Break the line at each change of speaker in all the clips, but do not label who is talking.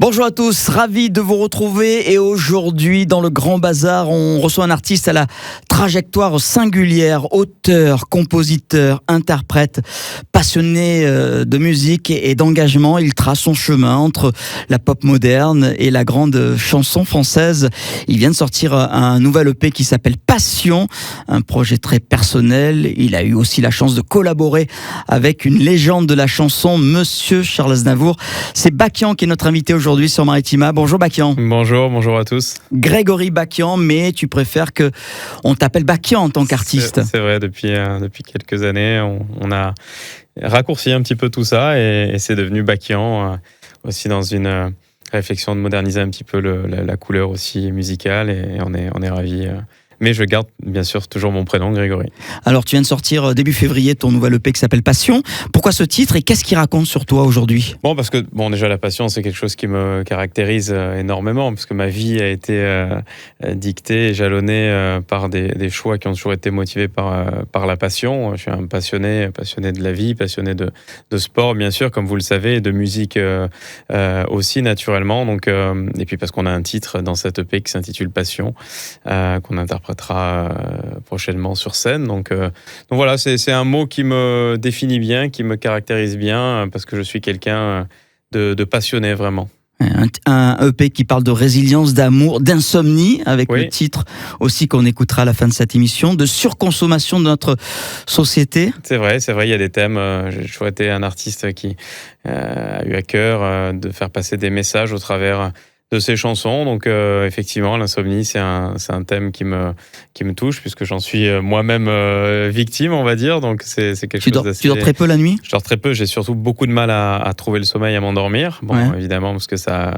Bonjour à tous, ravi de vous retrouver et aujourd'hui dans le Grand Bazar, on reçoit un artiste à la trajectoire singulière, auteur, compositeur, interprète, passionné de musique et d'engagement. Il trace son chemin entre la pop moderne et la grande chanson française. Il vient de sortir un nouvel EP qui s'appelle Passion, un projet très personnel. Il a eu aussi la chance de collaborer avec une légende de la chanson, Monsieur Charles Aznavour. C'est Bakian qui est notre invité aujourd'hui sur Maritima. Bonjour Bakian.
Bonjour à tous.
Grégory Bakian, mais tu préfères que on t'appelle Bakian en tant qu'artiste.
C'est vrai, depuis quelques années, on a raccourci un petit peu tout ça et c'est devenu Bakian, aussi dans une réflexion de moderniser un petit peu la couleur aussi musicale et on est ravis. Mais je garde bien sûr toujours mon prénom, Grégory.
Alors tu viens de sortir début février ton nouvel EP qui s'appelle Passion. Pourquoi ce titre et qu'est-ce qu'il raconte sur toi aujourd'hui ?
Parce que déjà la passion c'est quelque chose qui me caractérise énormément parce que ma vie a été dictée et jalonnée par des choix qui ont toujours été motivés par la passion. Je suis un passionné de la vie, passionné de sport bien sûr comme vous le savez, et de musique aussi naturellement. Donc, et puis parce qu'on a un titre dans cet EP qui s'intitule Passion qu'on interprétera prochainement sur scène. Donc voilà, c'est un mot qui me définit bien, qui me caractérise bien, parce que je suis quelqu'un de passionné vraiment.
Un EP qui parle de résilience, d'amour, d'insomnie, avec le titre aussi qu'on écoutera à la fin de cette émission, de surconsommation de notre société.
C'est vrai, il y a des thèmes. J'ai toujours été un artiste qui a eu à cœur de faire passer des messages au travers de ces chansons. Donc effectivement, l'insomnie, c'est un thème qui me touche, puisque j'en suis moi-même victime, on va dire. Donc c'est quelque chose d'assez...
Tu dors très peu la nuit ?
Je dors très peu, j'ai surtout beaucoup de mal à trouver le sommeil, à m'endormir. Évidemment, parce que ça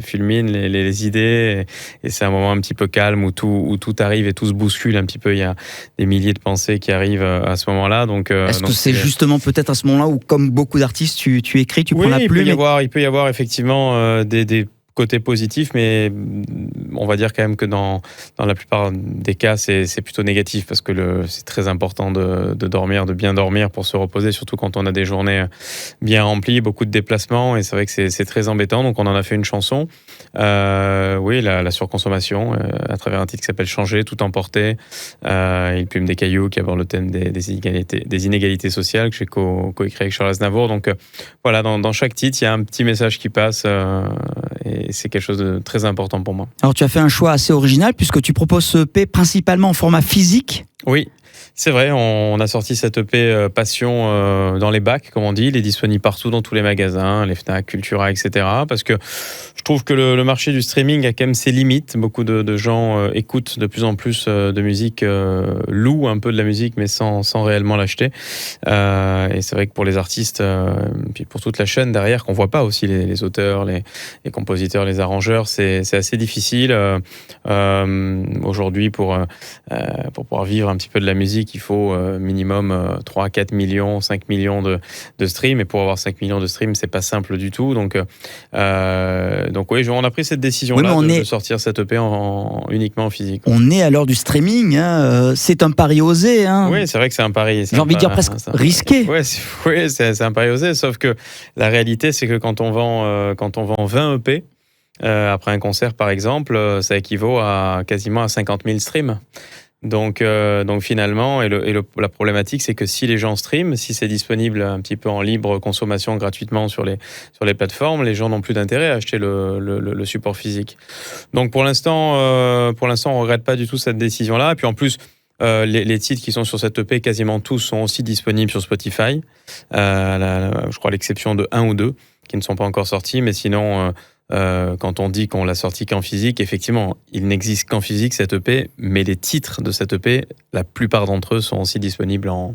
fulmine les idées, et c'est un moment un petit peu calme où tout arrive et tout se bouscule un petit peu. Il y a des milliers de pensées qui arrivent à ce moment-là. Donc,
est-ce que c'est justement peut-être à ce moment-là où, comme beaucoup d'artistes, tu écris, tu prends la plume ?
Il peut y avoir effectivement des côté positif, mais on va dire quand même que dans la plupart des cas, c'est plutôt négatif parce que c'est très important de dormir, de bien dormir pour se reposer, surtout quand on a des journées bien remplies, beaucoup de déplacements, et c'est vrai que c'est très embêtant. Donc on en a fait une chanson. La surconsommation à travers un titre qui s'appelle Changer, tout emporter. Il plume des cailloux qui aborde le thème des inégalités sociales que j'ai co-écrit avec Charles Aznavour. Donc voilà, dans chaque titre, il y a un petit message qui passe et c'est quelque chose de très important pour moi.
Alors tu as fait un choix assez original puisque tu proposes ce EP principalement en format physique.
Oui, c'est vrai, on a sorti cette EP Passion dans les bacs, comme on dit. Il est disponible partout dans tous les magasins, les Fnac, Cultura, etc. Parce que je trouve que le marché du streaming a quand même ses limites. Beaucoup de gens écoutent de plus en plus de musique, louent un peu de la musique, mais sans réellement l'acheter. Et c'est vrai que pour les artistes, puis pour toute la chaîne derrière, qu'on voit pas aussi les auteurs, les compositeurs, les arrangeurs, c'est assez difficile. Aujourd'hui, pour pouvoir vivre un petit peu de la musique, il faut minimum 3, 4 millions, 5 millions de streams. Et pour avoir 5 millions de streams, c'est pas simple du tout. Donc oui, on a pris cette décision-là de sortir cette EP uniquement en physique.
On est à l'heure du streaming, hein. C'est un pari osé. Hein.
Oui, c'est vrai que c'est un pari.
J'ai envie de dire presque risqué.
Oui, c'est un pari osé. Sauf que la réalité, c'est que quand on vend 20 EP, après un concert par exemple, ça équivaut quasiment à 50 000 streams. Donc finalement, la problématique, c'est que si les gens streament, si c'est disponible un petit peu en libre consommation gratuitement sur les plateformes, les gens n'ont plus d'intérêt à acheter le support physique. Donc pour l'instant, on regrette pas du tout cette décision-là. Et puis en plus, les titres qui sont sur cette EP, quasiment tous sont aussi disponibles sur Spotify. Je crois à l'exception de 1 ou 2 qui ne sont pas encore sortis, mais sinon... quand on dit qu'on l'a sorti qu'en physique, effectivement, il n'existe qu'en physique cette EP, mais les titres de cette EP, la plupart d'entre eux sont aussi disponibles en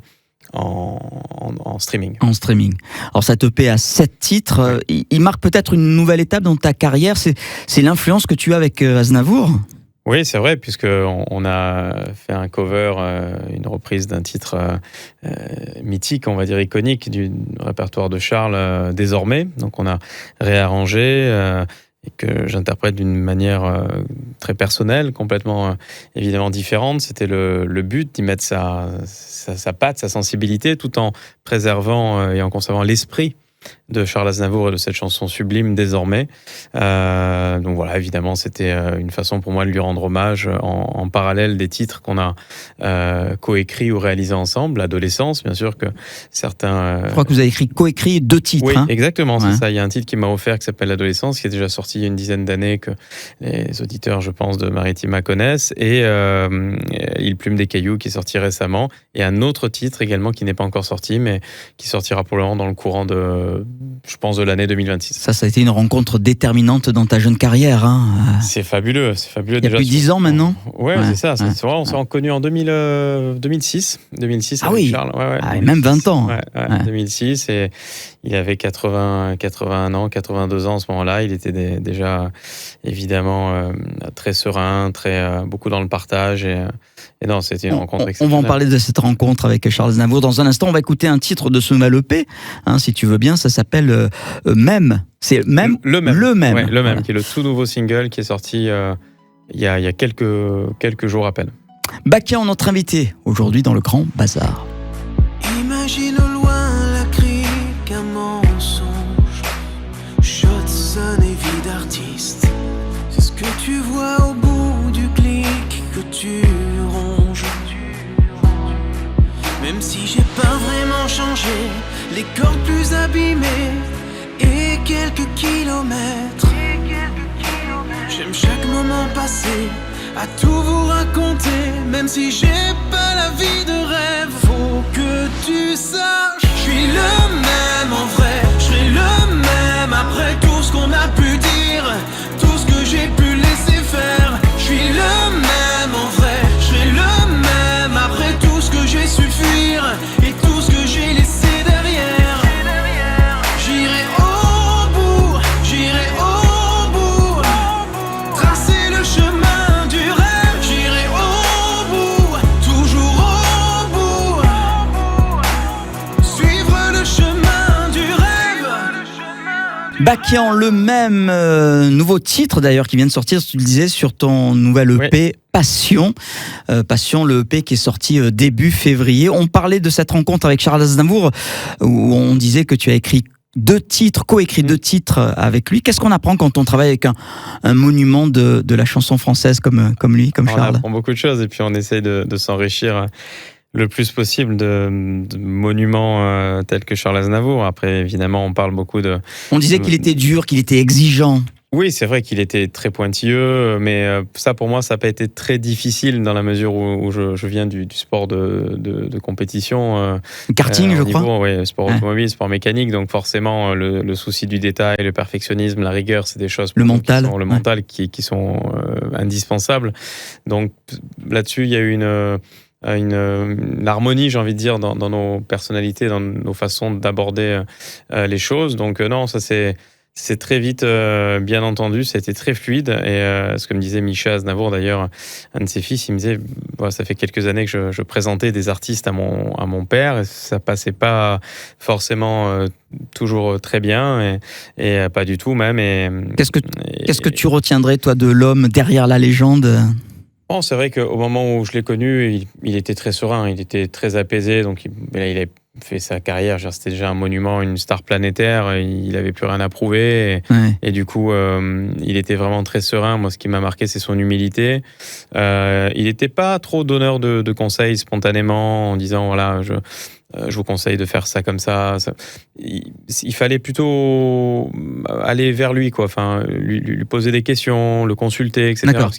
streaming.
En streaming. Alors cette EP a 7 titres, il marque peut-être une nouvelle étape dans ta carrière, c'est l'influence que tu as avec Aznavour ?
Oui, c'est vrai, puisqu'on a fait un cover, une reprise d'un titre mythique, on va dire iconique, du répertoire de Charles, désormais. Donc on a réarrangé et que j'interprète d'une manière très personnelle, complètement évidemment différente. C'était le but d'y mettre sa patte, sa sensibilité, tout en préservant et en conservant l'esprit de Charles Aznavour et de cette chanson sublime désormais. Donc voilà, évidemment, c'était une façon pour moi de lui rendre hommage en parallèle des titres qu'on a coécrits ou réalisés ensemble. L'adolescence, bien sûr que certains...
Je crois que vous avez coécrit 2 titres.
Oui,
hein.
exactement, c'est ça. Il y a un titre qui m'a offert qui s'appelle L'adolescence, qui est déjà sorti il y a une dizaine d'années, que les auditeurs, je pense, de Maritima connaissent, et Il plume des cailloux, qui est sorti récemment, et un autre titre également qui n'est pas encore sorti, mais qui sortira probablement dans le courant je pense, de l'année 2026.
Ça a été une rencontre déterminante dans ta jeune carrière. Hein.
C'est fabuleux.
Il y a plus de 10 ans maintenant.
Ouais, c'est ça. C'est vrai, on s'est connus en 2006. 2006
ah
avec
oui,
Charles. Ouais, 2006.
Même 20 ans.
Ouais. 2006, et il avait 81 ans, 82 ans à ce moment-là. Il était déjà évidemment très serein, beaucoup dans le partage, et non, c'était une rencontre exceptionnelle.
On va en parler de cette rencontre avec Charles Aznavour dans un instant. On va écouter un titre de ce nouvel EP, si tu veux bien. Ça s'appelle Même. C'est même.
Le même. Ouais, le même,
Voilà.
qui est le tout nouveau single qui est sorti il y a quelques jours à peine.
Bakian, notre invité aujourd'hui dans le Grand Bazar.
Imagine au loin la crique, un mensonge. Shotson et vie d'artiste. C'est ce que tu vois au bout du clic que tu ronges. Même si j'ai pas vraiment changé, les cordes plus abîmées et quelques kilomètres. J'aime chaque moment passé à tout vous raconter, même si j'ai pas la vie de rêve. Faut que tu saches, je suis le même en vrai, je serai le même après tout ce qu'on a pu dire, tout ce que j'ai pu laisser faire. Je suis le même en vrai, je serai le même après tout ce que j'ai su fuir et tout ce que j'ai laissé derrière. J'irai au bout, j'irai au bout, tracer le chemin du rêve. J'irai au bout, toujours au bout, suivre le chemin du rêve.
Bakian, le même nouveau titre d'ailleurs qui vient de sortir, tu le disais, sur ton nouvel EP. Passion, le EP qui est sorti début février. On parlait de cette rencontre avec Charles Aznavour où on disait que tu as écrit 2 titres, coécrit 2 titres avec lui. Qu'est-ce qu'on apprend quand on travaille avec un monument de la chanson française comme lui, comme Charles?
On apprend beaucoup de choses, et puis on essaye de s'enrichir le plus possible de monuments tels que Charles Aznavour. Après, évidemment, on parle beaucoup de...
On disait qu'il était dur, qu'il était exigeant.
Oui, c'est vrai qu'il était très pointilleux, mais ça, pour moi, ça n'a pas été très difficile dans la mesure où je viens du sport de compétition.
Karting, je crois.
Oui, sport automobile, sport mécanique, donc forcément, le souci du détail, le perfectionnisme, la rigueur, c'est des choses...
Le mental.
Qui sont indispensables. Donc là-dessus, il y a eu une harmonie, j'ai envie de dire, dans nos personnalités, dans nos façons d'aborder les choses. Donc non, ça c'est très vite bien entendu, ça a été très fluide, et ce que me disait Micha Aznavour d'ailleurs, un de ses fils, il me disait voilà, ça fait quelques années que je présentais des artistes à mon père, et ça passait pas forcément toujours très bien, et pas du tout même.
Qu'est-ce que tu retiendrais toi de l'homme derrière la légende?
Bon, c'est vrai qu'au moment où je l'ai connu, il était très serein, il était très apaisé, donc il a fait sa carrière, c'était déjà un monument, une star planétaire, il n'avait plus rien à prouver, et du coup, il était vraiment très serein. Moi, ce qui m'a marqué, c'est son humilité. Il n'était pas trop donneur de conseils spontanément, en disant, voilà, je vous conseille de faire ça comme ça. Il fallait plutôt aller vers lui, quoi. Enfin, lui poser des questions, le consulter, etc.
D'accord.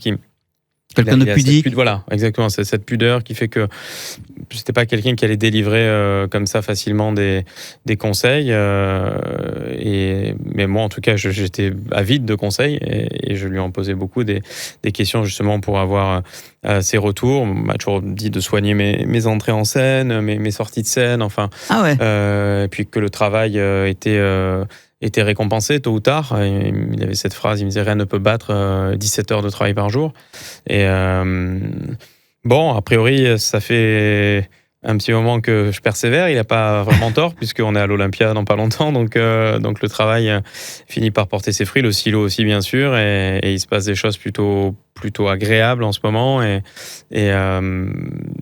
Quelqu'un de pudique.
Voilà, exactement. C'est cette pudeur qui fait que c'était pas quelqu'un qui allait délivrer comme ça facilement des conseils. Mais moi, en tout cas, j'étais avide de conseils, et je lui en posais beaucoup des questions justement pour avoir ses retours. On m'a toujours dit de soigner mes entrées en scène, mes sorties de scène, enfin.
Ah ouais.
Et puis que le travail était récompensé tôt ou tard. Il avait cette phrase, il me disait rien ne peut battre 17 heures de travail par jour. Et bon, a priori, ça fait un petit moment que je persévère. Il n'a pas vraiment tort, puisqu'on est à l'Olympia dans pas longtemps. Donc le travail finit par porter ses fruits, le silo aussi, bien sûr. Et il se passe des choses plutôt agréables en ce moment. Et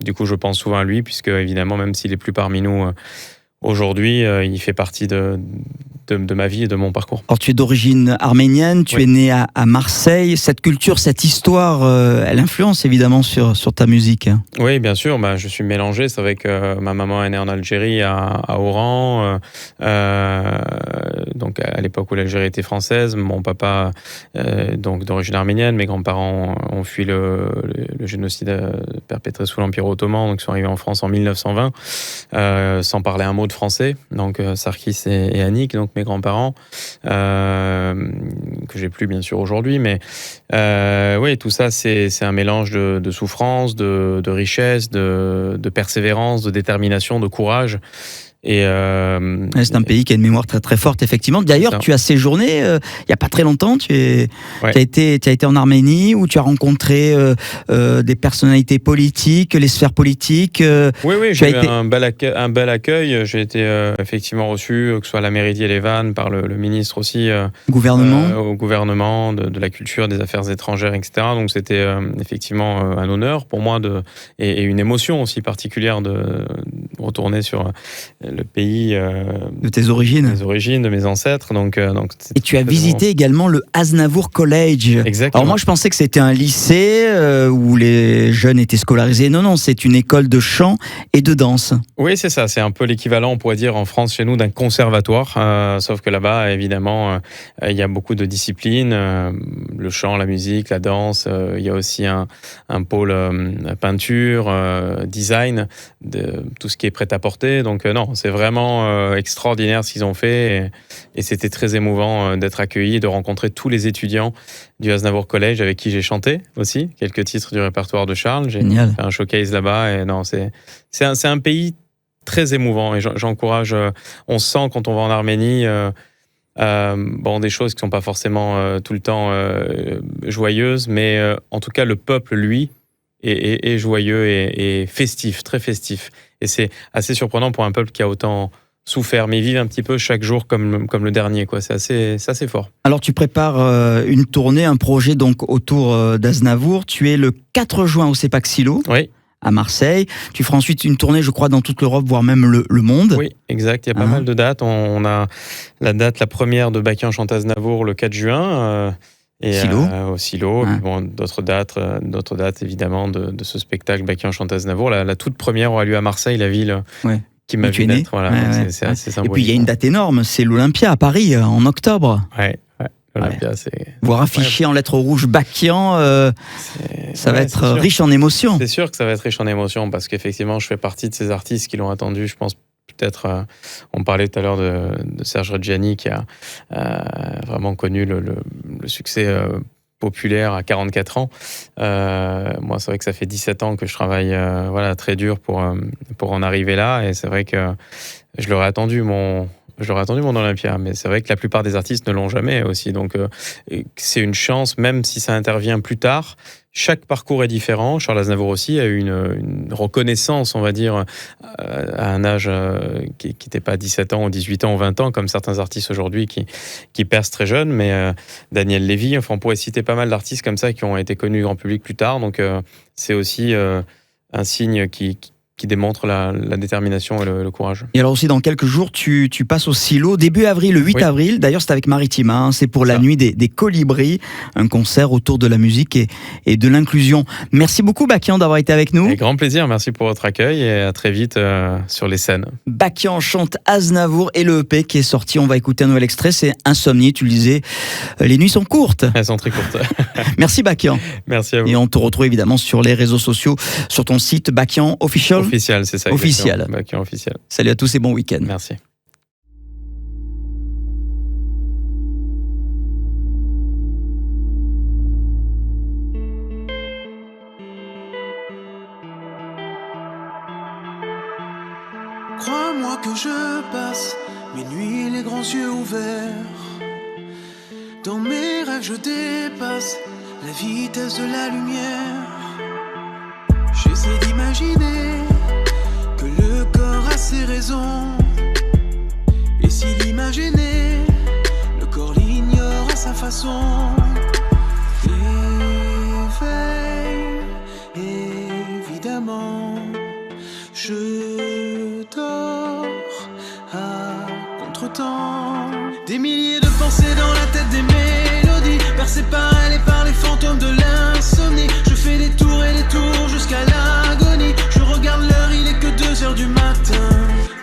du coup, je pense souvent à lui, puisque évidemment, même s'il est plus parmi nous aujourd'hui, il fait partie de ma vie et de mon parcours.
Alors, tu es d'origine arménienne, tu es né à Marseille. Cette culture, cette histoire, elle influence évidemment sur ta musique.
Oui, bien sûr. Je suis mélangé. C'est vrai que ma maman est née en Algérie, à Oran. Donc, à l'époque où l'Algérie était française. Mon papa, donc d'origine arménienne. Mes grands-parents ont fui le génocide perpétré sous l'Empire ottoman. Donc, ils sont arrivés en France en 1920, sans parler un mot de français. Donc, Sarkis et Annick, donc mes grands-parents, que j'ai plus bien sûr aujourd'hui, mais oui, tout ça c'est un mélange de souffrance, de richesse, de persévérance, de détermination, de courage. C'est
un pays qui a une mémoire très très forte, effectivement. D'ailleurs, tu as séjourné il n'y a pas très longtemps. Tu as été en Arménie, où tu as rencontré des personnalités politiques, les sphères politiques.
Oui, j'ai eu un bel accueil. J'ai été effectivement reçu, que ce soit à la mairie d'Yerevan, par le ministre aussi. Au gouvernement de la culture, des affaires étrangères, etc. Donc c'était effectivement un honneur pour moi et une émotion aussi particulière de retourner sur le pays
de tes origines,
de mes ancêtres. Donc
et tu as visité également le Aznavour College.
Exactement.
Alors moi, je pensais que c'était un lycée où les jeunes étaient scolarisés. Non, c'est une école de chant et de danse.
Oui, c'est ça. C'est un peu l'équivalent, on pourrait dire, en France, chez nous, d'un conservatoire. Sauf que là-bas, évidemment, il y a beaucoup de disciplines. Le chant, la musique, la danse. Il y a aussi un pôle peinture, design, tout ce qui est prêt-à-porter. Donc non, c'est vraiment extraordinaire ce qu'ils ont fait. Et c'était très émouvant d'être accueilli et de rencontrer tous les étudiants du Aznavour College avec qui j'ai chanté aussi quelques titres du répertoire de Charles. J'ai fait un showcase là-bas. Et non, c'est un pays très émouvant. Et j'encourage... on sent quand on va en Arménie... des choses qui sont pas forcément tout le temps joyeuses, mais en tout cas le peuple, lui, est joyeux et festif, très festif. Et c'est assez surprenant pour un peuple qui a autant souffert, mais ils vivent un petit peu chaque jour comme le dernier, quoi. C'est assez fort.
Alors tu prépares une tournée, un projet donc autour d'Aznavour. Tu es le 4 juin au CEPAC Silo.
Oui.
À Marseille. Tu feras ensuite une tournée, je crois, dans toute l'Europe, voire même le monde.
Oui, exact. Il y a pas mal de dates. On a la première de Bakian chante Aznavour le 4 juin. Au Silo. Puis d'autres dates évidemment de ce spectacle Bakian chante Aznavour. La toute première aura lieu à Marseille, la ville qui m'a vu naître. Voilà, c'est assez symbolique.
Et puis il y a une date énorme, c'est l'Olympia à Paris en octobre.
Ouais. L'Olympia, c'est...
Voir affiché en lettres rouges Bakian, ça va être riche en émotions.
C'est sûr que ça va être riche en émotions, parce qu'effectivement, je fais partie de ces artistes qui l'ont attendu. Je pense peut-être, on parlait tout à l'heure de Serge Reggiani, qui a vraiment connu le succès populaire à 44 ans. Moi, c'est vrai que ça fait 17 ans que je travaille très dur pour en arriver là, et c'est vrai que je l'aurais attendu, mon Olympia, mais c'est vrai que la plupart des artistes ne l'ont jamais aussi. Donc, c'est une chance, même si ça intervient plus tard. Chaque parcours est différent. Charles Aznavour aussi a eu une reconnaissance, on va dire, à un âge qui n'était pas 17 ans, ou 18 ans, ou 20 ans, comme certains artistes aujourd'hui qui percent très jeunes. Mais Daniel Lévy, on pourrait citer pas mal d'artistes comme ça qui ont été connus du grand public plus tard. Donc, c'est aussi un signe qui démontre la détermination et le courage.
Et alors aussi, dans quelques jours, tu passes au Silo, début avril, le 8 avril. D'ailleurs, c'est avec Maritima, c'est pour la nuit des Colibris, un concert autour de la musique et de l'inclusion. Merci beaucoup, Bakian, d'avoir été avec nous.
Avec grand plaisir, merci pour votre accueil et à très vite sur les scènes.
Bakian chante Aznavour et le EP qui est sorti, on va écouter un nouvel extrait, c'est Insomnie, tu le disais, les nuits sont courtes.
Elles sont très courtes.
Merci, Bakian.
Merci à vous.
Et on te retrouve évidemment sur les réseaux sociaux, sur ton site Bakian Official.
Officiel, c'est ça.
Officiel.
Bakian officiel.
Salut à tous et bon week-end.
Merci.
Crois-moi que je passe mes nuits les grands yeux ouverts. Dans mes rêves je dépasse la vitesse de la lumière. J'essaie d'imaginer que le corps a ses raisons. Et si l'image est née, le corps l'ignore à sa façon. Éveil, évidemment, je dors à contre-temps. Des milliers de pensées dans la tête, des mélodies percées par elle et par les fantômes de l'insomnie. Je fais des tours et des tours jusqu'à l'agonie. Je regarde l'heure, il est que 2h du matin.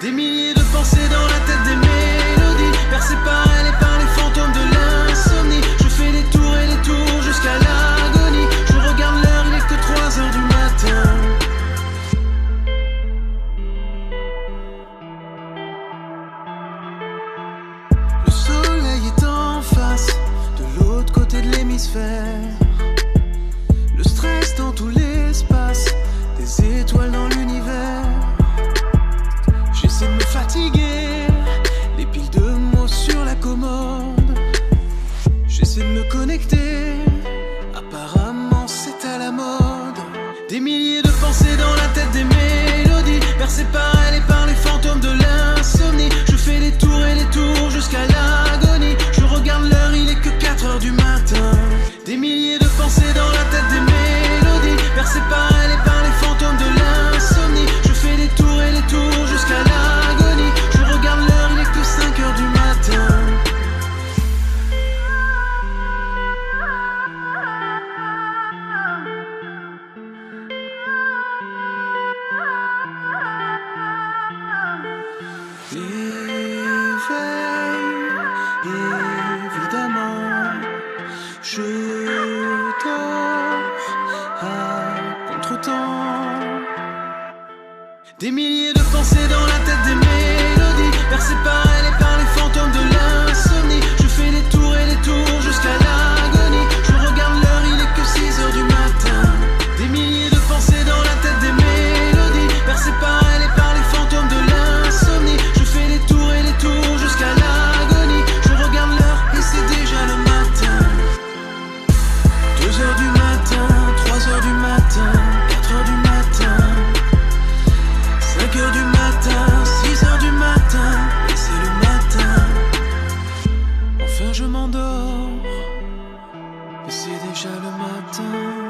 Des milliers de pensées dans la tête, des mélodies percées par elle et par les fantômes de l'insomnie. Je fais des tours et des tours jusqu'à l'agonie. Je regarde l'heure, il est que 3h du matin. Le soleil est en face, de l'autre côté de l'hémisphère. Le stress dans tout l'espace, des étoiles dans l'univers. J'essaie de me fatiguer, les piles de mots sur la commode. J'essaie de me connecter, apparemment c'est à la mode. Des milliers de pensées dans la tête, des mélodies percées par elle et par les fantômes de l'insomnie. Je fais des tours et des tours jusqu'à l'agonie. Je regarde l'heure, il est que 4h du matin. Des milliers de pensées dans la tête, des mélodies percées par elle et par les fantômes de l'insomnie. Je fais des tours et des tours jusqu'à l'agonie. Je regarde l'heure, il est que 5h du matin. Évidemment, je dors à contre-temps. Des milliers de pensées dans la tête, des mélodies percées par elle et par les fantômes de l'insomnie. Je fais des tours et des tours jusqu'à l'agonie. Je regarde l'heure, il est que 6h du matin. Des milliers de pensées dans la tête, des mélodies percées par elle et par les fantômes de l'insomnie. Je fais des tours et des tours jusqu'à l'agonie. Je regarde l'heure et c'est déjà le matin. 2h du matin, 3h du matin, 4h du matin, 5h du matin, 6h du matin, et c'est le matin. Enfin je m'endors, et c'est déjà le matin.